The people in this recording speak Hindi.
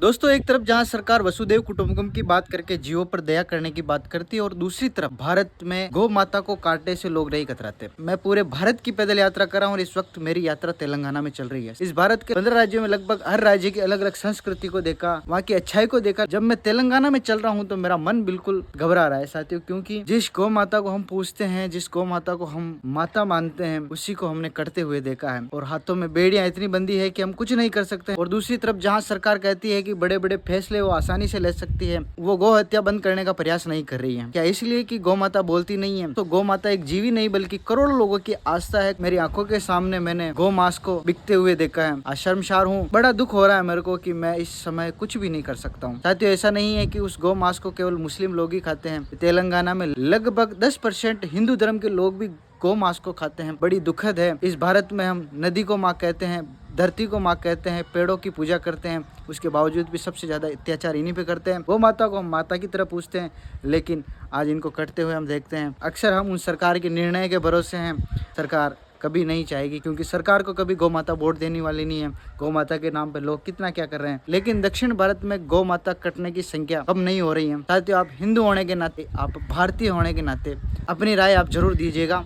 दोस्तों, एक तरफ जहां सरकार वसुदेव कुटुंबकम की बात करके जीवों पर दया करने की बात करती है और दूसरी तरफ भारत में गौ माता को काटने से लोग नहीं कतराते। मैं पूरे भारत की पैदल यात्रा कर रहा हूँ और इस वक्त मेरी यात्रा तेलंगाना में चल रही है। इस भारत के 15 राज्यों में लगभग हर राज्य की अलग अलग संस्कृति को देखा, वहाँ की अच्छाई को देखा। जब मैं तेलंगाना में चल रहा हूँ तो मेरा मन बिल्कुल घबरा रहा है साथियों, क्योंकि जिस गौ माता को हम पूजते हैं, जिस गौ माता को हम माता मानते हैं, उसी को हमने कटते हुए देखा है और हाथों में बेड़ियां इतनी बंदी है कि हम कुछ नहीं कर सकते। और दूसरी तरफ जहाँ सरकार कहती है कि बड़े बड़े फैसले वो आसानी से ले सकती है, वो गौ हत्या बंद करने का प्रयास नहीं कर रही है। क्या इसलिए कि गौ माता बोलती नहीं है? तो गौ माता एक जीवी नहीं बल्कि करोड़ों लोगों की आस्था है। मेरी आंखों के सामने मैंने गौ मांस को बिकते हुए देखा है। आज शर्मसार हूँ, बड़ा दुख हो रहा है मेरे को कि मैं इस समय कुछ भी नहीं कर सकता हूँ। साथियों, ऐसा नहीं है कि उस गौ मांस को केवल मुस्लिम लोग ही खाते हैं। तेलंगाना में लगभग 10% हिंदू धर्म के लोग भी गौ मांस को खाते हैं। बड़ी दुखद है। इस भारत में हम नदी को माँ कहते हैं, धरती को माँ कहते हैं, पेड़ों की पूजा करते हैं, उसके बावजूद भी सबसे ज्यादा अत्याचार इन्हीं पे करते हैं। गौ माता को हम माता की तरह पूछते हैं, लेकिन आज इनको कटते हुए हम देखते हैं। अक्सर हम उन सरकार के निर्णय के भरोसे हैं। सरकार कभी नहीं चाहेगी, क्योंकि सरकार को कभी गौ माता वोट देने वाली नहीं है। गौ माता के नाम पे लोग कितना क्या कर रहे हैं, लेकिन दक्षिण भारत में गौ माता कटने की संख्या कम नहीं हो रही है। साथियों, आप हिंदू होने के नाते, आप भारतीय होने के नाते अपनी राय आप जरूर दीजिएगा।